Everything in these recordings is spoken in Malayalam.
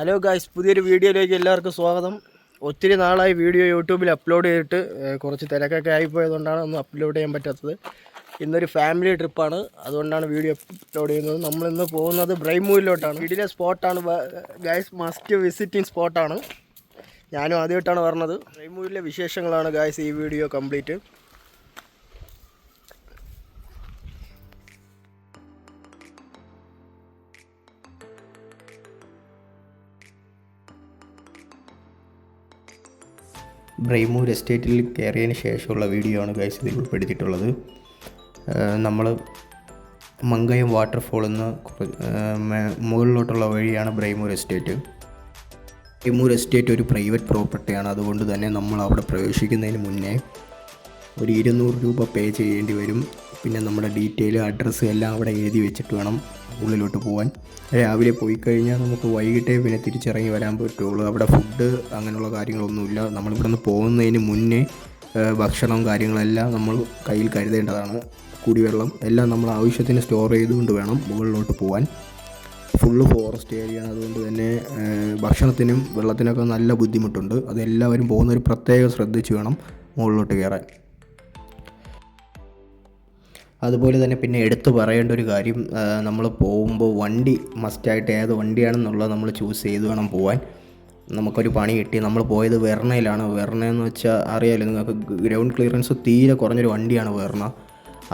ഹലോ ഗായ്സ്, പുതിയൊരു വീഡിയോയിലേക്ക് എല്ലാവർക്കും സ്വാഗതം. ഒത്തിരി നാളായി വീഡിയോ യൂട്യൂബിൽ അപ്ലോഡ് ചെയ്തിട്ട് കുറച്ച് തിരക്കൊക്കെ ആയിപ്പോയതുകൊണ്ടാണ് ഒന്നും അപ്ലോഡ് ചെയ്യാൻ പറ്റാത്തത്. ഇന്നൊരു ഫാമിലി ട്രിപ്പാണ്, അതുകൊണ്ടാണ് വീഡിയോ അപ്ലോഡ് ചെയ്യുന്നത്. നമ്മളിന്ന് പോകുന്നത് ബ്രൈമൂരിലോട്ടാണ്. ഇതിലെ സ്പോട്ടാണ് ഗായ്സ്, മസ്റ്റ് വിസിറ്റിംഗ് സ്പോട്ടാണ്. ഞാനും ആദ്യമായിട്ടാണ് പറഞ്ഞത്. ബ്രൈമൂരിലെ വിശേഷങ്ങളാണ് ഗായ്സ് ഈ വീഡിയോ കംപ്ലീറ്റ്. ബ്രൈമൂർ എസ്റ്റേറ്റിൽ കയറിയതിന് ശേഷമുള്ള വീഡിയോ ആണ് ഗൈസ് ഇതിൽ ഉൾപ്പെടുത്തിയിട്ടുള്ളത്. നമ്മൾ മങ്കയം വാട്ടർഫോളിൽ നിന്ന് മുകളിലോട്ടുള്ള വഴിയാണ് ബ്രൈമൂർ എസ്റ്റേറ്റ്. ബ്രൈമൂർ എസ്റ്റേറ്റ് ഒരു പ്രൈവറ്റ് പ്രോപ്പർട്ടിയാണ്. അതുകൊണ്ട് തന്നെ നമ്മൾ അവിടെ പ്രവേശിക്കുന്നതിന് മുന്നേ ഒരു 200 രൂപ പേ ചെയ്യേണ്ടി വരും. പിന്നെ നമ്മുടെ ഡീറ്റെയിൽ, അഡ്രസ്സ് എല്ലാം അവിടെ എഴുതി വെച്ചിട്ട് വേണം ഉള്ളിലോട്ട് പോകാൻ. രാവിലെ പോയി കഴിഞ്ഞാൽ നമുക്ക് വൈകിട്ടേ പിന്നെ തിരിച്ചിറങ്ങി വരാൻ പറ്റുള്ളൂ. അവിടെ ഫുഡ് അങ്ങനെയുള്ള കാര്യങ്ങളൊന്നുമില്ല. നമ്മളിവിടെ നിന്ന് പോകുന്നതിന് മുന്നേ ഭക്ഷണവും കാര്യങ്ങളെല്ലാം നമ്മൾ കയ്യിൽ കരുതേണ്ടതാണ്. കുടിവെള്ളം എല്ലാം നമ്മൾ ആവശ്യത്തിന് സ്റ്റോർ ചെയ്തുകൊണ്ട് വേണം മുകളിലോട്ട് പോകാൻ. ഫുള്ള് ഫോറസ്റ്റ് ഏരിയയാണ്. അതുകൊണ്ട് തന്നെ ഭക്ഷണത്തിനും വെള്ളത്തിനൊക്കെ നല്ല ബുദ്ധിമുട്ടുണ്ട്. അതെല്ലാവരും പോകുന്നവർ പ്രത്യേകം ശ്രദ്ധിച്ച് വേണം മുകളിലോട്ട് കയറാൻ. അതുപോലെ തന്നെ പിന്നെ എടുത്തു പറയേണ്ട ഒരു കാര്യം, നമ്മൾ പോകുമ്പോൾ വണ്ടി മസ്റ്റായിട്ട് ഏത് വണ്ടിയാണെന്നുള്ളത് നമ്മൾ ചൂസ് ചെയ്ത് വേണം പോകാൻ. നമുക്കൊരു പണി കിട്ടി. നമ്മൾ പോയത് വെർണയിലാണ്. വെർണയെന്ന് വെച്ചാൽ അറിയാമല്ലോ നിങ്ങൾക്ക്, ഗ്രൗണ്ട് ക്ലിയറൻസ് തീരെ കുറഞ്ഞൊരു വണ്ടിയാണ് വെർണ.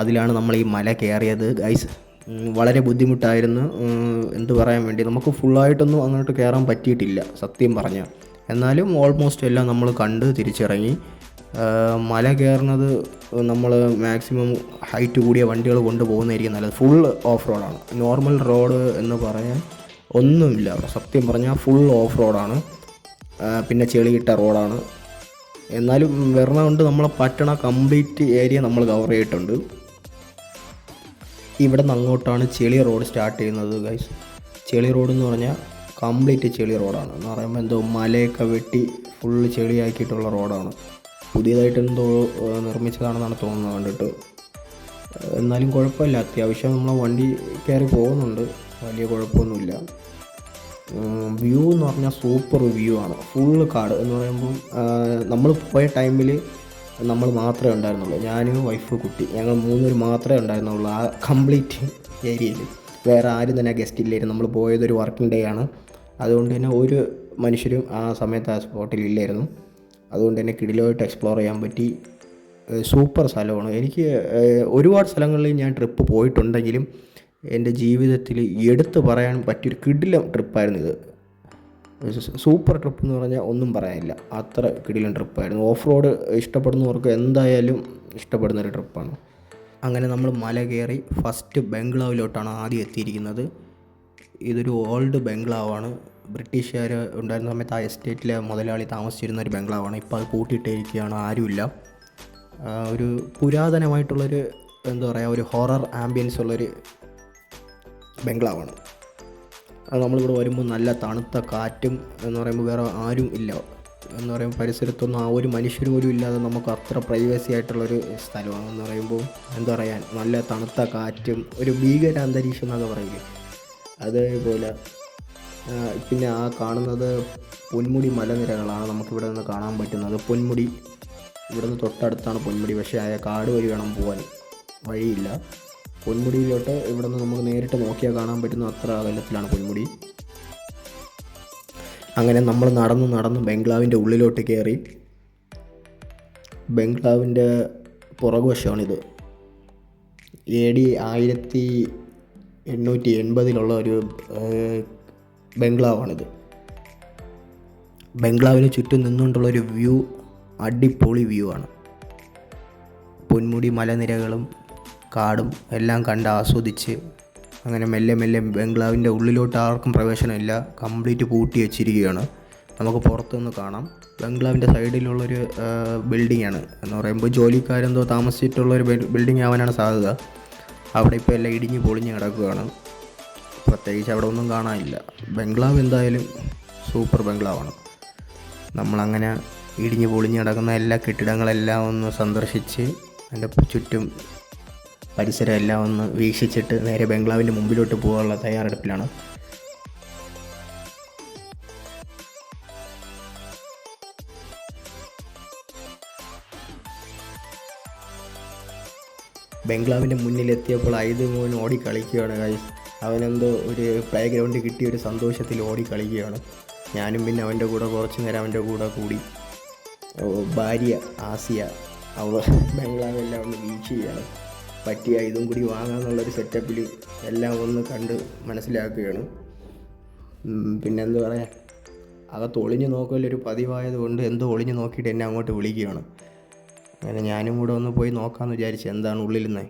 അതിലാണ് നമ്മൾ ഈ മല കയറിയത് ഗൈസ്. വളരെ ബുദ്ധിമുട്ടായിരുന്നു. എന്ത് പറയാൻ വേണ്ടി, നമുക്ക് ഫുള്ളായിട്ടൊന്നും അങ്ങോട്ട് കയറാൻ പറ്റിയിട്ടില്ല സത്യം പറഞ്ഞാൽ. എന്നാലും ഓൾമോസ്റ്റ് എല്ലാം നമ്മൾ കണ്ട് തിരിച്ചിറങ്ങി. മല കയറുന്നത് നമ്മൾ മാക്സിമം ഹൈറ്റ് കൂടിയ വണ്ടികൾ കൊണ്ടുപോകുന്നതായിരിക്കും നല്ലത്. ഫുൾ ഓഫ് റോഡാണ്. നോർമൽ റോഡ് എന്ന് പറയാൻ ഒന്നുമില്ല അവിടെ. സത്യം പറഞ്ഞാൽ ഫുൾ ഓഫ് റോഡാണ്. പിന്നെ ചെളിയിട്ട റോഡാണ്. എന്നാലും വെർണ കൊണ്ട് നമ്മളെ പറ്റണ കംപ്ലീറ്റ് ഏരിയ നമ്മൾ കവർ ചെയ്തിട്ടുണ്ട്. ഇവിടെ നിന്ന് അങ്ങോട്ടാണ് ചെളി റോഡ് സ്റ്റാർട്ട് ചെയ്യുന്നത് ഗൈസ്. ചെളി റോഡ് എന്ന് പറഞ്ഞാൽ കംപ്ലീറ്റ് ചെളി റോഡാണ്. എന്ന് പറയുമ്പോൾ എന്തോ മലയൊക്കെ വെട്ടി ഫുള്ള് ചെളിയാക്കിയിട്ടുള്ള റോഡാണ്. പുതിയതായിട്ട് എന്തോ നിർമ്മിച്ചതാണെന്നാണ് തോന്നുന്നത് കണ്ടിട്ട്. എന്നാലും കുഴപ്പമില്ല, അത്യാവശ്യം നമ്മൾ വണ്ടി കയറി പോകുന്നുണ്ട്, വലിയ കുഴപ്പമൊന്നുമില്ല. വ്യൂ എന്ന് പറഞ്ഞാൽ സൂപ്പർ വ്യൂ ആണ്. ഫുള്ള് കാട് എന്ന് പറയുമ്പം നമ്മൾ പോയ ടൈമിൽ നമ്മൾ മാത്രമേ ഉണ്ടായിരുന്നുള്ളൂ. ഞാനും വൈഫ്, കുട്ടി, ഞങ്ങൾ 3 പേര് മാത്രമേ ഉണ്ടായിരുന്നുള്ളൂ ആ കംപ്ലീറ്റ് ഏരിയയിൽ. വേറെ ആരും തന്നെ ഗസ്റ്റ് ഇല്ലായിരുന്നു. നമ്മൾ പോയതൊരു വർക്കിംഗ് ഡേ ആണ്. അതുകൊണ്ട് തന്നെ ഒരു മനുഷ്യരും ആ സമയത്ത് ആ സ്പോട്ടിൽ ഇല്ലായിരുന്നു. അതുകൊണ്ട് തന്നെ കിടിലമായിട്ട് എക്സ്പ്ലോർ ചെയ്യാൻ പറ്റി. സൂപ്പർ സ്ഥലമാണ്. എനിക്ക് ഒരുപാട് സ്ഥലങ്ങളിൽ ഞാൻ ട്രിപ്പ് പോയിട്ടുണ്ടെങ്കിലും എൻ്റെ ജീവിതത്തിൽ എടുത്തു പറയാൻ പറ്റിയൊരു കിടിലം ട്രിപ്പായിരുന്നു ഇത്. സൂപ്പർ ട്രിപ്പ് എന്ന് പറഞ്ഞാൽ ഒന്നും പറയാനില്ല, അത്ര കിടിലം ട്രിപ്പായിരുന്നു. ഓഫ് റോഡ് ഇഷ്ടപ്പെടുന്നവർക്ക് എന്തായാലും ഇഷ്ടപ്പെടുന്നൊരു ട്രിപ്പാണ്. അങ്ങനെ നമ്മൾ മല കയറി ഫസ്റ്റ് ബംഗ്ലാവിലോട്ടാണ് ആദ്യം എത്തിയിരിക്കുന്നത്. ഇതൊരു ഓൾഡ് ബംഗ്ലാവാണ്. ബ്രിട്ടീഷുകാർ ഉണ്ടായിരുന്ന സമയത്ത് ആ എസ്റ്റേറ്റിലെ മുതലാളി താമസിച്ചിരുന്ന ഒരു ബംഗ്ലാവാണ്. ഇപ്പോൾ അത് പൂട്ടിയിട്ടിരിക്കുകയാണ്, ആരുമില്ല. ഒരു പുരാതനമായിട്ടുള്ളൊരു എന്താ പറയുക, ഒരു ഹൊറർ ആംബിയൻസ് ഉള്ളൊരു ബംഗ്ലാവാണ്. അത് നമ്മളിവിടെ വരുമ്പോൾ നല്ല തണുത്ത കാറ്റും എന്ന് പറയുമ്പോൾ വേറെ ആരും ഇല്ല എന്ന് പറയുമ്പോൾ പരിസരത്തൊന്നും ആ ഒരു മനുഷ്യർ പോലും ഇല്ലാതെ നമുക്ക് അത്ര പ്രൈവസി ആയിട്ടുള്ളൊരു സ്ഥലമാണ്. എന്ന് പറയുമ്പോൾ എന്താ പറയാൻ, നല്ല തണുത്ത കാറ്റും ഒരു ഭീകര അന്തരീക്ഷം എന്നൊക്കെ പറയില്ലേ, അതേപോലെ. പിന്നെ ആ കാണുന്നത് പൊന്മുടി മലനിരകളാണ് നമുക്കിവിടെ നിന്ന് കാണാൻ പറ്റുന്നത്. പൊന്മുടി ഇവിടെ നിന്ന് തൊട്ടടുത്താണ് പൊന്മുടി. പക്ഷേ ആ കാട് വഴി വേണം പോകാൻ, വഴിയില്ല. പൊന്മുടിയിലോട്ട് ഇവിടെ നിന്ന് നമുക്ക് നേരിട്ട് നോക്കിയാൽ കാണാൻ പറ്റുന്ന അത്ര അകലത്തിലാണ് പൊന്മുടി. അങ്ങനെ നമ്മൾ നടന്ന് ബംഗ്ലാവിൻ്റെ ഉള്ളിലോട്ട് കയറി. ബംഗ്ലാവിൻ്റെ പുറകുവശമാണിത്. AD 1880 ഒരു ബംഗ്ലാവാണിത്. ബംഗ്ലാവിന് ചുറ്റും നിന്നുകൊണ്ടുള്ളൊരു വ്യൂ അടിപൊളി വ്യൂ ആണ്. പൊന്മുടി മലനിരകളും കാടും എല്ലാം കണ്ട് ആസ്വദിച്ച് അങ്ങനെ മെല്ലെ ബംഗ്ലാവിൻ്റെ ഉള്ളിലോട്ട് ആർക്കും പ്രവേശനമില്ല, കംപ്ലീറ്റ് പൂട്ടി വെച്ചിരിക്കുകയാണ്. നമുക്ക് പുറത്തുനിന്ന് കാണാം. ബംഗ്ലാവിൻ്റെ സൈഡിലുള്ളൊരു ബിൽഡിംഗ് ആണ്. എന്ന് പറയുമ്പോൾ ജോലിക്കാരെന്തോ താമസിച്ചിട്ടുള്ളൊരു ബിൽഡിംഗ് ആവാനാണ് സാധ്യത. അവിടെ ഇപ്പോൾ എല്ലാം ഇടിഞ്ഞ് പൊളിഞ്ഞ് കിടക്കുകയാണ്. പ്രത്യേകിച്ച് അവിടെ ഒന്നും കാണാനില്ല. ബംഗ്ലാവ് എന്തായാലും സൂപ്പർ ബംഗ്ലാവാണ്. നമ്മളങ്ങനെ ഇടിഞ്ഞ് പൊളിഞ്ഞ് കിടക്കുന്ന എല്ലാ കെട്ടിടങ്ങളെല്ലാം ഒന്ന് സന്ദർശിച്ച് അതിൻ്റെ ചുറ്റും പരിസരം എല്ലാം ഒന്ന് വീക്ഷിച്ചിട്ട് നേരെ ബംഗ്ലാവിൻ്റെ മുമ്പിലോട്ട് പോകാനുള്ള തയ്യാറെടുപ്പിലാണ്. ബംഗ്ലാവിൻ്റെ മുന്നിലെത്തിയപ്പോൾ ഐത് മോൻ ഓടി കളിക്കുകയാണ് ഗൈസ്. അവനെന്തോ ഒരു പ്ലേ ഗ്രൗണ്ട് കിട്ടിയ ഒരു സന്തോഷത്തിൽ ഓടി കളിക്കുകയാണ്. ഞാനും പിന്നെ അവൻ്റെ കൂടെ കുറച്ച് നേരം അവൻ്റെ കൂടെ കൂടി. ഭാര്യ ആസിയ അവ ബംഗ്ലാവെല്ലാം ഒന്ന് വീക്ഷിക്കുകയാണ്. പറ്റിയ ഇതും കൂടി വാങ്ങാമെന്നുള്ളൊരു സെറ്റപ്പിൽ എല്ലാം ഒന്ന് കണ്ട് മനസ്സിലാക്കുകയാണ്. പിന്നെന്താ പറയുക, അകത്ത് ഒളിഞ്ഞു നോക്കലൊരു പതിവായതുകൊണ്ട് എന്തോ ഒളിഞ്ഞു നോക്കിയിട്ട് എന്നെ അങ്ങോട്ട് വിളിക്കുകയാണ്. അങ്ങനെ ഞാനും കൂടെ ഒന്ന് പോയി നോക്കാമെന്ന് വിചാരിച്ചു എന്താണ് ഉള്ളിലെന്നേ.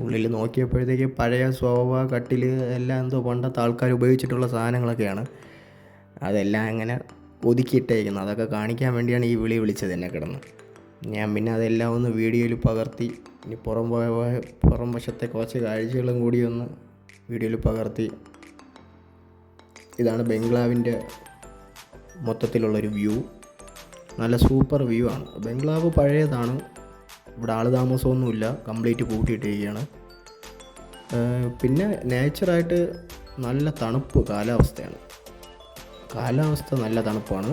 ഉള്ളിൽ നോക്കിയപ്പോഴത്തേക്ക് പഴയ സോഫ, കട്ടിൽ എല്ലാം എന്തോ പണ്ടത്തെ ആൾക്കാർ ഉപയോഗിച്ചിട്ടുള്ള സാധനങ്ങളൊക്കെയാണ്. അതെല്ലാം അങ്ങനെ ഒതുക്കിയിട്ടേക്കുന്നത്. അതൊക്കെ കാണിക്കാൻ വേണ്ടിയാണ് ഈ വിളിച്ചത് എന്നെ കിടന്ന്. ഞാൻ പിന്നെ അതെല്ലാം ഒന്ന് വീഡിയോയിൽ പകർത്തി. ഇനി പുറം വശത്തെ കുറച്ച് കാഴ്ചകളും കൂടി ഒന്ന് വീഡിയോയിൽ പകർത്തി. ഇതാണ് ബംഗ്ലാവിൻ്റെ മൊത്തത്തിലുള്ളൊരു വ്യൂ. നല്ല സൂപ്പർ വ്യൂ ആണ്. ബംഗ്ലാവ് പഴയതാണ്, ഇവിടെ ആൾ താമസമൊന്നുമില്ല, കംപ്ലീറ്റ് പൂട്ടിയിട്ടിരിക്കുകയാണ്. പിന്നെ നേച്ചറായിട്ട് നല്ല തണുപ്പ് കാലാവസ്ഥയാണ്. കാലാവസ്ഥ നല്ല തണുപ്പാണ്.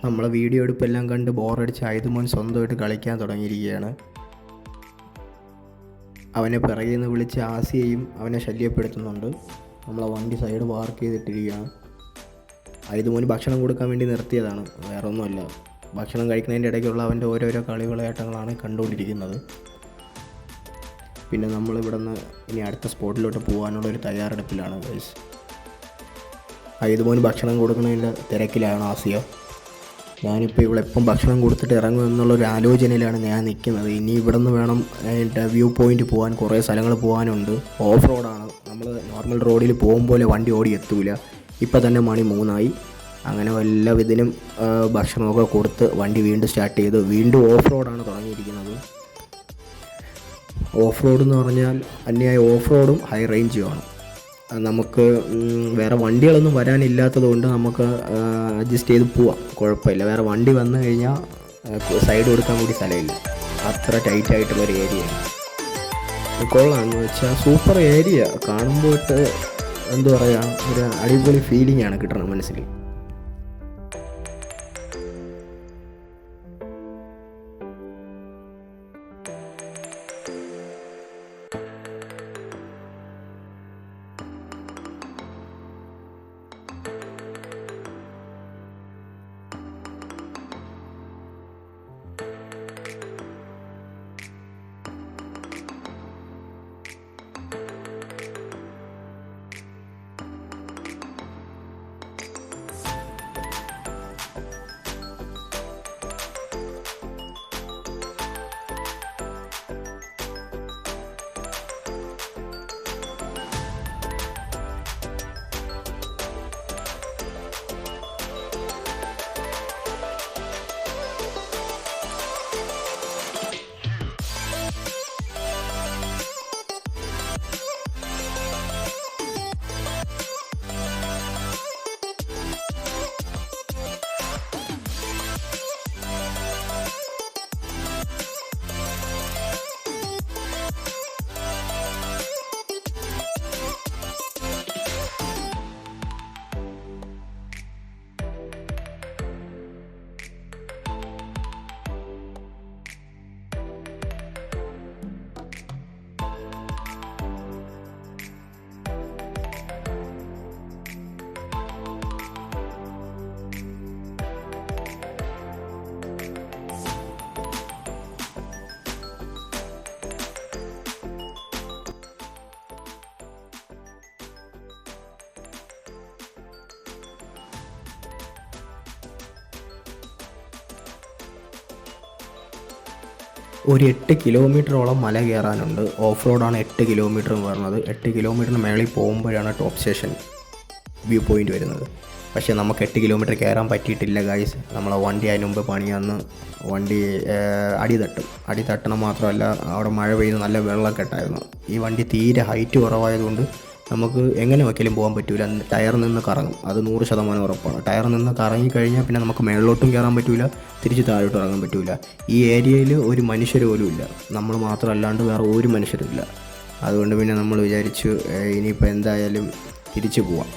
നമ്മളെ വീഡിയോ എടുപ്പെല്ലാം കണ്ട് ബോറടിച്ച് ഐതുമോൻ സ്വന്തമായിട്ട് കളിക്കാൻ തുടങ്ങിയിരിക്കുകയാണ്. അവനെ പിറകിൽ നിന്ന് വിളിച്ച് ആസിയയും അവനെ ശല്യപ്പെടുത്തുന്നുണ്ട്. നമ്മളെ വണ്ടി സൈഡ് പാർക്ക് ചെയ്തിട്ടിരിക്കുകയാണ്. ഐതുമോന് ഭക്ഷണം കൊടുക്കാൻ വേണ്ടി നിർത്തിയതാണ്, വേറെ ഒന്നുമല്ല. ഭക്ഷണം കഴിക്കുന്നതിൻ്റെ ഇടയ്ക്കുള്ള അവൻ്റെ ഓരോരോ കളികളാട്ടങ്ങളാണ് കണ്ടുകൊണ്ടിരിക്കുന്നത്. പിന്നെ നമ്മളിവിടെ നിന്ന് ഇനി അടുത്ത സ്പോട്ടിലോട്ട് പോകാനുള്ളൊരു തയ്യാറെടുപ്പിലാണ് ഗൈസ്. ഐതുമോന് ഭക്ഷണം കൊടുക്കുന്നതിൻ്റെ തിരക്കിലാണ് ആസിയ. ഞാനിപ്പോൾ ഇവിടെ എപ്പം ഭക്ഷണം കൊടുത്തിട്ട് ഇറങ്ങും എന്നുള്ളൊരു ആലോചനയിലാണ് ഞാൻ നിൽക്കുന്നത്. ഇനി ഇവിടെ നിന്ന് വേണം എൻ്റെ വ്യൂ പോയിൻ്റ് പോകാൻ. കുറേ സ്ഥലങ്ങൾ പോകാനുണ്ട്. ഓഫ് റോഡാണ്. നമ്മൾ നോർമൽ റോഡിൽ പോകുമ്പോൾ വണ്ടി ഓടി എത്തൂല. ഇപ്പം തന്നെ മണി 3 അങ്ങനെ വല്ല ഇതിനും ഭക്ഷണമൊക്കെ കൊടുത്ത് വണ്ടി വീണ്ടും സ്റ്റാർട്ട് ചെയ്ത് വീണ്ടും ഓഫ് റോഡാണ് തുടങ്ങിയിരിക്കുന്നത്. ഓഫ് റോഡ് എന്ന് പറഞ്ഞാൽ അന്യായ ഓഫ് റോഡും ഹൈ റേഞ്ചുമാണ്. നമുക്ക് വേറെ വണ്ടികളൊന്നും വരാനില്ലാത്തത് കൊണ്ട് നമുക്ക് അഡ്ജസ്റ്റ് ചെയ്ത് പോവാം, കുഴപ്പമില്ല. വേറെ വണ്ടി വന്നു കഴിഞ്ഞാൽ സൈഡ് കൊടുക്കാൻ കൂടി സ്ഥലമില്ല. അത്ര ടൈറ്റായിട്ടുള്ളൊരു ഏരിയയാണ്. കൊള്ളാമെന്ന് വെച്ചാൽ സൂപ്പർ ഏരിയ. കാണുമ്പോൾ എന്താ പറയുക, ഒരു അടിപൊളി ഫീലിംഗ് ആണ് കിട്ടണം മനസ്സിൽ. ഒരു 8 കിലോമീറ്ററോളം മല കയറാനുണ്ട്. ഓഫ് റോഡാണ് 8 കിലോമീറ്റർ എന്ന് പറഞ്ഞത്. 8 കിലോമീറ്ററിന് മേളിൽ പോകുമ്പോഴാണ് ടോപ്പ് സ്റ്റേഷൻ വ്യൂ പോയിൻ്റ് വരുന്നത്. പക്ഷേ നമുക്ക് 8 കിലോമീറ്റർ കയറാൻ പറ്റിയിട്ടില്ല ഗൈസ്. നമ്മളെ വണ്ടി അതിന് മുമ്പ് പണിയാന്ന് വണ്ടി അടി തട്ടണം മാത്രമല്ല അവിടെ മഴ പെയ്ത് നല്ല വെള്ളക്കെട്ടായിരുന്നു. ഈ വണ്ടി തീരെ ഹൈറ്റ് കുറവായതുകൊണ്ട് നമുക്ക് എങ്ങനെ വയ്ക്കലും പോകാൻ പറ്റില്ല. ടയർ നിന്ന് കറങ്ങും, അത് 100% ഉറപ്പാണ്. ടയർ നിന്ന് കറങ്ങിക്കഴിഞ്ഞാൽ പിന്നെ നമുക്ക് മേളിലോട്ടും കയറാൻ പറ്റില്ല, തിരിച്ച് താഴോട്ട് ഇറങ്ങാൻ പറ്റില്ല. ഈ ഏരിയയിൽ ഒരു മനുഷ്യർ പോലും ഇല്ല, നമ്മൾ മാത്രമല്ലാണ്ട് വേറെ ഒരു മനുഷ്യരും ഇല്ല. അതുകൊണ്ട് പിന്നെ നമ്മൾ വിചാരിച്ചു ഇനിയിപ്പോൾ എന്തായാലും തിരിച്ചു പോവാം,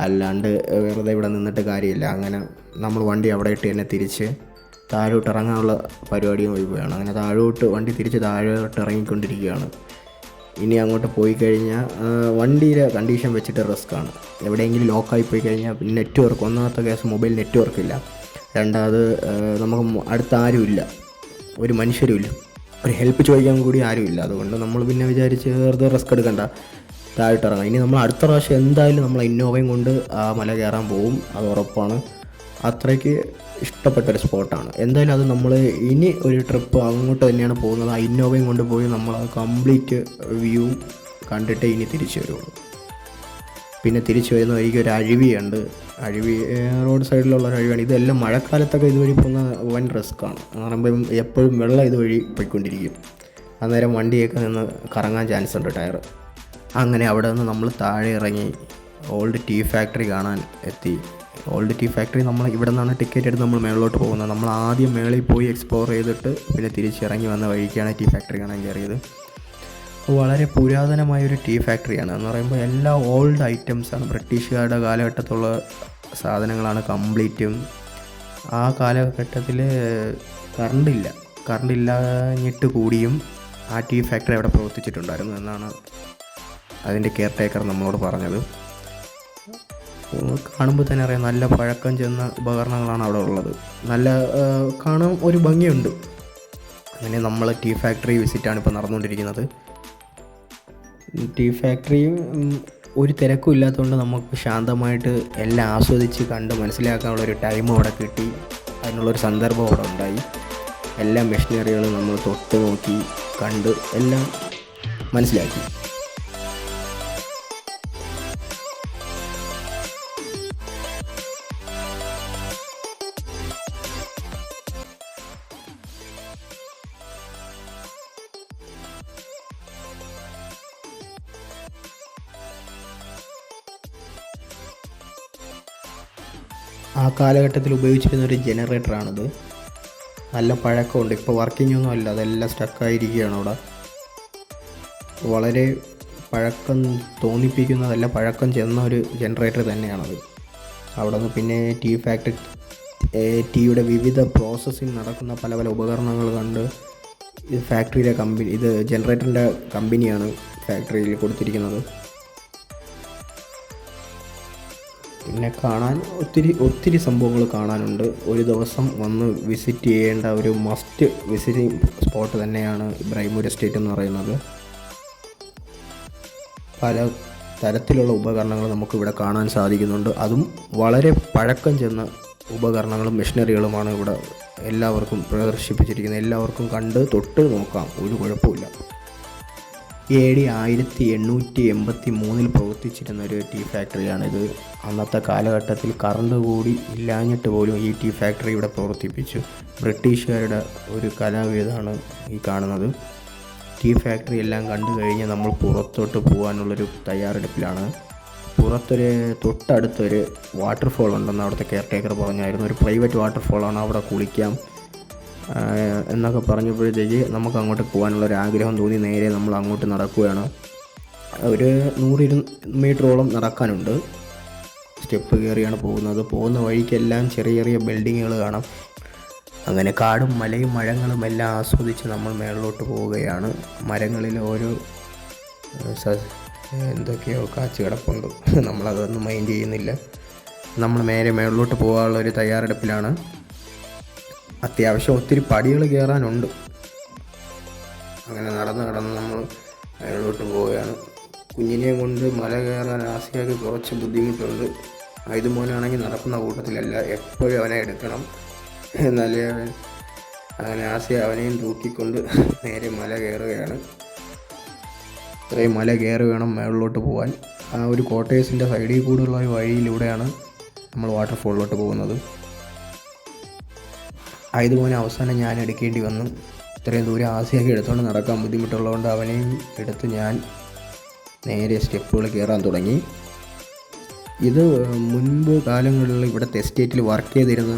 അല്ലാണ്ട് വെറുതെ ഇവിടെ നിന്നിട്ട് കാര്യമില്ല. അങ്ങനെ നമ്മൾ വണ്ടി അവിടെ ഇട്ട് തന്നെ തിരിച്ച് താഴോട്ട് ഇറങ്ങാനുള്ള പരിപാടിയും പോവുകയാണ്. അങ്ങനെ വണ്ടി തിരിച്ച് താഴോട്ട് ഇറങ്ങിക്കൊണ്ടിരിക്കുകയാണ്. ഇനി അങ്ങോട്ട് പോയി കഴിഞ്ഞാൽ വണ്ടിയുടെ കണ്ടീഷൻ വെച്ചിട്ട് റിസ്ക്കാണ്. എവിടെയെങ്കിലും ലോക്കായി പോയി കഴിഞ്ഞാൽ നെറ്റ്വർക്ക്, ഒന്നാമത്തെ കേസ് മൊബൈൽ നെറ്റ്വർക്ക് ഇല്ല, രണ്ടാമത് നമുക്ക് അടുത്ത് ആരുമില്ല, ഒരു മനുഷ്യരുമില്ല, ഒരു ഹെൽപ്പ് ചോദിക്കാൻ കൂടി ആരുമില്ല. അതുകൊണ്ട് നമ്മൾ പിന്നെ വിചാരിച്ച് വെറുതെ റിസ്ക് എടുക്കണ്ട, താഴോട്ട് ഇറങ്ങാം. ഇനി നമ്മൾ അടുത്ത പ്രാവശ്യം എന്തായാലും നമ്മൾ ഇന്നോവയും കൊണ്ട് ആ മല കയറാൻ പോവും, അത് ഉറപ്പാണ്. അത്രയ്ക്ക് ഇഷ്ടപ്പെട്ടൊരു സ്പോട്ടാണ്. എന്തായാലും അത് നമ്മൾ ഇനി ഒരു ട്രിപ്പ് അങ്ങോട്ട് തന്നെയാണ് പോകുന്നത്. ആ ഇന്നോവയും കൊണ്ട് പോയി നമ്മൾ ആ കംപ്ലീറ്റ് വ്യൂ കണ്ടിട്ടേ ഇനി തിരിച്ചു വരുള്ളൂ. പിന്നെ തിരിച്ചു വരുന്ന വഴിക്ക് ഒരു അരുവിയുണ്ട്, റോഡ് സൈഡിലുള്ള ഒരു അരുവിയാണ്. ഇതെല്ലാം മഴക്കാലത്തൊക്കെ ഇതുവഴി പോകുന്ന വൻ റിസ്ക്കാണ്. എന്ന് പറയുമ്പം എപ്പോഴും വെള്ളം ഇതുവഴി പോയിക്കൊണ്ടിരിക്കും. അന്നേരം വണ്ടിയൊക്കെ നിന്ന് കറങ്ങാൻ ചാൻസ് ഉണ്ട് ടയർ. അങ്ങനെ അവിടെ നിന്ന് നമ്മൾ താഴെ ഇറങ്ങി ഓൾഡ് ടീ ഫാക്ടറി കാണാൻ എത്തി. ഓൾഡ് ടീ ഫാക്ടറി നമ്മൾ ഇവിടെ നിന്നാണ് ടിക്കറ്റ് എടുത്ത് നമ്മൾ മേളിലോട്ട് പോകുന്നത്. നമ്മൾ ആദ്യം മേളിൽ പോയി എക്സ്പ്ലോർ ചെയ്തിട്ട് പിന്നെ തിരിച്ചിറങ്ങി വന്ന വഴിക്കാണ് ടീ ഫാക്ടറി കാണാൻ കയറിയത്. വളരെ പുരാതനമായൊരു ടീ ഫാക്ടറിയാണ്. എന്ന് പറയുമ്പോൾ എല്ലാ ഓൾഡ് ഐറ്റംസാണ്, ബ്രിട്ടീഷുകാരുടെ കാലഘട്ടത്തുള്ള സാധനങ്ങളാണ് കംപ്ലീറ്റും. ആ കാലഘട്ടത്തിൽ കറണ്ടില്ലാഞ്ഞിട്ട് കൂടിയും ആ ടീ ഫാക്ടറി അവിടെ പ്രവർത്തിച്ചിട്ടുണ്ടായിരുന്നു എന്നാണ് അതിൻ്റെ കെയർ ടേക്കർ നമ്മളോട് പറഞ്ഞത്. കാണുമ്പോൾ തന്നെ അറിയാം നല്ല പഴക്കം ചെന്ന ഉപകരണങ്ങളാണ് അവിടെ ഉള്ളത്. നല്ല കാണാൻ ഒരു ഭംഗിയുണ്ട്. അങ്ങനെ നമ്മൾ ടീ ഫാക്ടറി വിസിറ്റാണ് ഇപ്പോൾ നടന്നുകൊണ്ടിരിക്കുന്നത്. ടീ ഫാക്ടറിയും ഒരു തിരക്കും ഇല്ലാത്തതുകൊണ്ട് നമുക്ക് ശാന്തമായിട്ട് എല്ലാം ആസ്വദിച്ച് കണ്ട് മനസ്സിലാക്കാനുള്ളൊരു ടൈം അവിടെ കിട്ടി. അതിനുള്ളൊരു സന്ദർഭം അവിടെ ഉണ്ടായി. എല്ലാ മെഷീനറികളും നമ്മൾ തൊട്ട് നോക്കി കണ്ട് എല്ലാം മനസ്സിലാക്കി. ആ കാലഘട്ടത്തിൽ ഉപയോഗിച്ചിരുന്ന ഒരു ജനറേറ്ററാണിത്. നല്ല പഴക്കമുണ്ട്, ഇപ്പോൾ വർക്കിംഗ് ഒന്നും അല്ല, അതെല്ലാം സ്റ്റക്കായിരിക്കുകയാണ് അവിടെ. വളരെ പഴക്കം തോന്നിപ്പിക്കുന്നതല്ല, പഴക്കം ചെന്ന ഒരു ജനറേറ്റർ തന്നെയാണത്. അവിടെ നിന്ന് പിന്നെ ടീയുടെ വിവിധ പ്രോസസ്സിങ് നടക്കുന്ന പല പല ഉപകരണങ്ങൾ കണ്ട് ഇത് ജനറേറ്ററിൻ്റെ കമ്പനിയാണ് ഫാക്ടറിയിൽ കൊടുത്തിരിക്കുന്നത്. പിന്നെ കാണാൻ ഒത്തിരി സംഭവങ്ങൾ കാണാനുണ്ട്. ഒരു ദിവസം വന്ന് വിസിറ്റ് ചെയ്യേണ്ട ഒരു മസ്റ്റ് വിസിറ്റിംഗ് സ്പോട്ട് തന്നെയാണ് ബ്രൈമൂർ എസ്റ്റേറ്റ് എന്ന് പറയുന്നത്. പല തരത്തിലുള്ള ഉപകരണങ്ങൾ നമുക്കിവിടെ കാണാൻ സാധിക്കുന്നുണ്ട്. അതും വളരെ പഴക്കം ചെന്ന ഉപകരണങ്ങളും മെഷീനറികളുമാണ് ഇവിടെ എല്ലാവർക്കും പ്രദർശിപ്പിച്ചിരിക്കുന്നത്. എല്ലാവർക്കും കണ്ട് തൊട്ട് നോക്കാം, ഒരു കുഴപ്പമില്ല. AD 1883 പ്രവർത്തിച്ചിരുന്ന ഒരു ടീ ഫാക്ടറിയാണിത്. അന്നത്തെ കാലഘട്ടത്തിൽ കറണ്ട് കൂടി ഇല്ലാഞ്ഞിട്ട് പോലും ഈ ടീ ഫാക്ടറി ഇവിടെ പ്രവർത്തിപ്പിച്ചു. ബ്രിട്ടീഷുകാരുടെ ഒരു കലാവിരുതാണ് ഈ കാണുന്നത്. ടീ ഫാക്ടറി എല്ലാം കണ്ടു കഴിഞ്ഞ് നമ്മൾ പുറത്തോട്ട് പോകാനുള്ളൊരു തയ്യാറെടുപ്പിലാണ്. തൊട്ടടുത്തൊരു വാട്ടർഫോൾ ഉണ്ടെന്ന് അവിടുത്തെ കെയർ ടേക്കർ പറഞ്ഞായിരുന്നു. ഒരു പ്രൈവറ്റ് വാട്ടർഫോളാണ്, അവിടെ കുളിക്കാം എന്നൊക്കെ പറഞ്ഞപ്പോഴത്തേക്ക് നമുക്ക് അങ്ങോട്ട് പോകാനുള്ളൊരാഗ്രഹം തോന്നി. നേരെ നമ്മൾ അങ്ങോട്ട് നടക്കുകയാണ്. ഒരു 100 മീറ്ററോളം നടക്കാനുണ്ട്. സ്റ്റെപ്പ് കയറിയാണ് പോകുന്നത്. പോകുന്ന വഴിക്കെല്ലാം ചെറിയ ചെറിയ ബിൽഡിങ്ങുകൾ കാണാം. അങ്ങനെ കാടും മലയും മരങ്ങളും എല്ലാം ആസ്വദിച്ച് നമ്മൾ മേളിലോട്ട് പോവുകയാണ്. മരങ്ങളിൽ ഓരോ എന്തൊക്കെയോ കാച്ചു കിടപ്പുണ്ട്, നമ്മളതൊന്നും മൈൻഡ് ചെയ്യുന്നില്ല. നമ്മൾ നേരെ മേളിലോട്ട് പോകാനുള്ളൊരു തയ്യാറെടുപ്പിലാണ്. അത്യാവശ്യം ഒത്തിരി പടികൾ കയറാനുണ്ട്. അങ്ങനെ നടന്ന് നമ്മൾ മേളിലോട്ട് പോവുകയാണ്. കുഞ്ഞിനെയും കൊണ്ട് മല കയറാൻ ആസിയാക്ക് കുറച്ച് ബുദ്ധിമുട്ടുണ്ട്. ആയുധമോനാണെങ്കിൽ നടക്കുന്ന കൂട്ടത്തിലല്ല, എപ്പോഴും അവനെ എടുക്കണം, എന്നാലേ അങ്ങനെ ആസിയ അവനെയും തൂക്കിക്കൊണ്ട് നേരെ മല കയറുകയാണ്. ഇത്രയും മല കയറി വേണം മേളിലോട്ട് പോകാൻ. ആ ഒരു കോട്ടേഴ്സിൻ്റെ സൈഡിൽ കൂടെയുള്ള ഒരു വഴിയിലൂടെയാണ് നമ്മൾ വാട്ടർഫോളിലോട്ട് പോകുന്നത്. ആയതുപോലെ അവസാനം ഞാൻ എടുക്കേണ്ടി വന്നു. ഇത്രയും ദൂരം ആസിയൊക്കെ എടുത്തുകൊണ്ട് നടക്കാൻ ബുദ്ധിമുട്ടുള്ളതുകൊണ്ട് അവനെയും എടുത്ത് ഞാൻ നേരെ സ്റ്റെപ്പുകൾ കയറാൻ തുടങ്ങി. ഇത് മുൻപ് കാലങ്ങളിൽ ഇവിടുത്തെ എസ്റ്റേറ്റിൽ വർക്ക് ചെയ്തിരുന്ന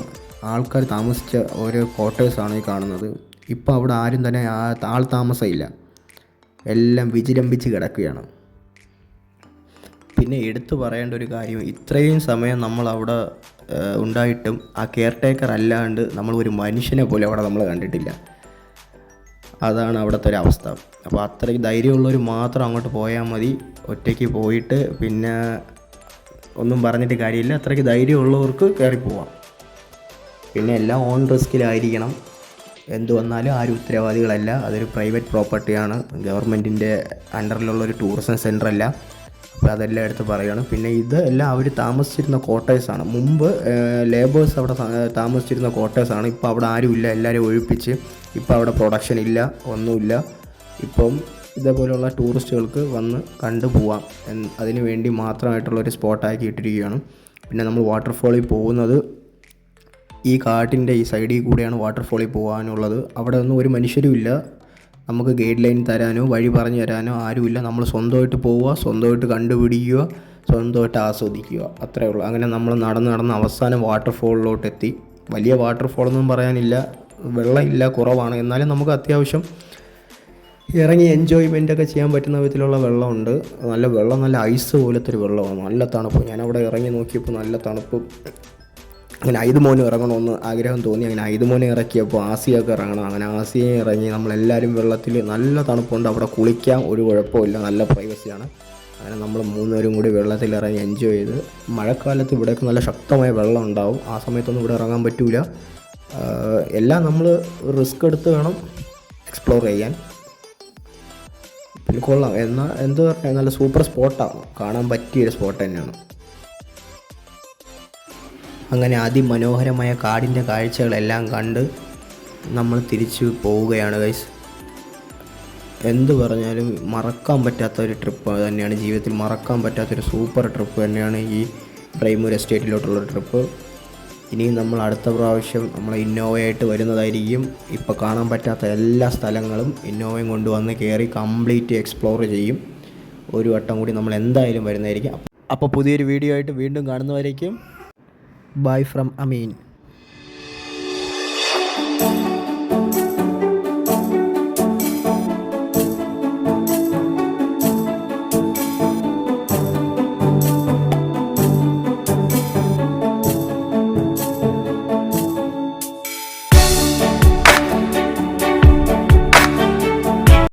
ആൾക്കാർ താമസിച്ച ഓരോ ക്വാർട്ടേഴ്സാണ് ഈ കാണുന്നത്. ഇപ്പോൾ അവിടെ ആരും തന്നെ ആൾ താമസമില്ല, എല്ലാം വിജിലംബിച്ച് കിടക്കുകയാണ്. പിന്നെ എടുത്തു പറയേണ്ട ഒരു കാര്യം, ഇത്രയും സമയം നമ്മൾ അവിടെ ഉണ്ടായിട്ടും ആ കെയർ ടേക്കർ അല്ലാണ്ട് നമ്മൾ ഒരു മനുഷ്യനെ പോലും അവിടെ നമ്മൾ കണ്ടിട്ടില്ല. അതാണ് അവിടുത്തെ ഒരു അവസ്ഥ. അപ്പോൾ അത്രയ്ക്ക് ധൈര്യമുള്ളവർ മാത്രം അങ്ങോട്ട് പോയാൽ മതി. ഒറ്റയ്ക്ക് പോയിട്ട് പിന്നെ ഒന്നും പറഞ്ഞിട്ട് കാര്യമില്ല. അത്രയ്ക്ക് ധൈര്യമുള്ളവർക്ക് കയറി പോവാം. പിന്നെ എല്ലാം ഓൺ റിസ്കിലായിരിക്കണം. എന്തു വന്നാലും ആരും ഉത്തരവാദികളല്ല. അതൊരു പ്രൈവറ്റ് പ്രോപ്പർട്ടിയാണ്, ഗവൺമെൻറ്റിൻ്റെ അണ്ടറിലുള്ളൊരു ടൂറിസം സെൻ്ററല്ല. അപ്പോൾ അതെല്ലാം എടുത്ത് പറയുകയാണ്. പിന്നെ ഇത് എല്ലാം അവർ താമസിച്ചിരുന്ന ക്വാർട്ടേഴ്സാണ്. മുമ്പ് ലേബേഴ്സ് അവിടെ താമസിച്ചിരുന്ന ക്വാർട്ടേഴ്സാണ്. ഇപ്പോൾ അവിടെ ആരുമില്ല, എല്ലാവരും ഒഴിപ്പിച്ച് ഇപ്പോൾ അവിടെ പ്രൊഡക്ഷൻ ഇല്ല, ഒന്നുമില്ല. ഇപ്പം ഇതേപോലെയുള്ള ടൂറിസ്റ്റുകൾക്ക് വന്ന് കണ്ടു പോവാം, അതിന് വേണ്ടി മാത്രമായിട്ടുള്ളൊരു സ്പോട്ടാക്കി ഇട്ടിരിക്കുകയാണ്. പിന്നെ നമ്മൾ വാട്ടർഫോളിൽ പോകുന്നത് ഈ കാട്ടിൻ്റെ ഈ സൈഡിൽ കൂടെയാണ് വാട്ടർഫോളിൽ പോകാനുള്ളത്. അവിടെ ഒന്നും ഒരു മനുഷ്യരും ഇല്ല, നമുക്ക് ഗൈഡ് ലൈൻ തരാനോ വഴി പറഞ്ഞു തരാനോ ആരുമില്ല. നമ്മൾ സ്വന്തമായിട്ട് പോവുക, സ്വന്തമായിട്ട് കണ്ടുപിടിക്കുക, സ്വന്തമായിട്ട് ആസ്വദിക്കുക, അത്രയേ ഉള്ളൂ. അങ്ങനെ നമ്മൾ നടന്ന് അവസാനം വാട്ടർഫോളിലോട്ട് എത്തി. വലിയ വാട്ടർഫോളൊന്നും പറയാനില്ല, വെള്ളമില്ല, കുറവാണ്. എന്നാലും നമുക്ക് അത്യാവശ്യം ഇറങ്ങി എൻജോയ്മെൻറ്റൊക്കെ ചെയ്യാൻ പറ്റുന്ന വിധത്തിലുള്ള വെള്ളമുണ്ട്. നല്ല വെള്ളം, നല്ല ഐസ് പോലത്തെ ഒരു വെള്ളമാണ്, നല്ല തണുപ്പ്. ഞാനവിടെ ഇറങ്ങി നോക്കിയപ്പോൾ നല്ല തണുപ്പ്. അങ്ങനെ ഐതുമോനും ഇറങ്ങണമെന്ന് ആഗ്രഹം തോന്നി. അങ്ങനെ ഐതുമോനെ ഇറക്കിയപ്പോൾ ആസിയൊക്കെ ഇറങ്ങണം. അങ്ങനെ ആസിയെ ഇറങ്ങി നമ്മളെല്ലാവരും വെള്ളത്തിൽ, നല്ല തണുപ്പുണ്ട്, അവിടെ കുളിക്കാം, ഒരു കുഴപ്പമില്ല, നല്ല പ്രൈവസിയാണ്. അങ്ങനെ നമ്മൾ 3 പേരും കൂടി വെള്ളത്തിൽ ഇറങ്ങി എൻജോയ് ചെയ്ത്. മഴക്കാലത്ത് ഇവിടെയൊക്കെ നല്ല ശക്തമായ വെള്ളം ഉണ്ടാവും, ആ സമയത്തൊന്നും ഇവിടെ ഇറങ്ങാൻ പറ്റില്ല. എല്ലാം നമ്മൾ റിസ്ക് എടുത്ത് വേണം എക്സ്പ്ലോർ ചെയ്യാൻ. പിന്നെ കൊള്ളാം, എന്നാൽ എന്താ പറയുക, നല്ല സൂപ്പർ സ്പോട്ടാണ്, കാണാൻ പറ്റിയൊരു സ്പോട്ട് തന്നെയാണ്. അങ്ങനെ അതിമനോഹരമായ കാടിൻ്റെ കാഴ്ചകളെല്ലാം കണ്ട് നമ്മൾ തിരിച്ചു പോവുകയാണ് ഗൈസ്. എന്ത് പറഞ്ഞാലും മറക്കാൻ പറ്റാത്തൊരു ട്രിപ്പ് തന്നെയാണ്, ജീവിതത്തിൽ മറക്കാൻ പറ്റാത്തൊരു സൂപ്പർ ട്രിപ്പ് തന്നെയാണ് ഈ ബ്രൈമൂർ എസ്റ്റേറ്റിലോട്ടുള്ള ട്രിപ്പ്. ഇനിയും നമ്മൾ അടുത്ത പ്രാവശ്യം നമ്മൾ ഇന്നോവയായിട്ട് വരുന്നതായിരിക്കും. ഇപ്പോൾ കാണാൻ പറ്റാത്ത എല്ലാ സ്ഥലങ്ങളും ഇന്നോവയും കൊണ്ടുവന്ന് കയറി കംപ്ലീറ്റ് എക്സ്പ്ലോർ ചെയ്യും. ഒരു വട്ടം കൂടി നമ്മൾ എന്തായാലും വരുന്നതായിരിക്കും. അപ്പോൾ പുതിയൊരു വീഡിയോ ആയിട്ട് വീണ്ടും കാണുന്നവരേക്കും ബൈ ഫ്രം അമീൻ.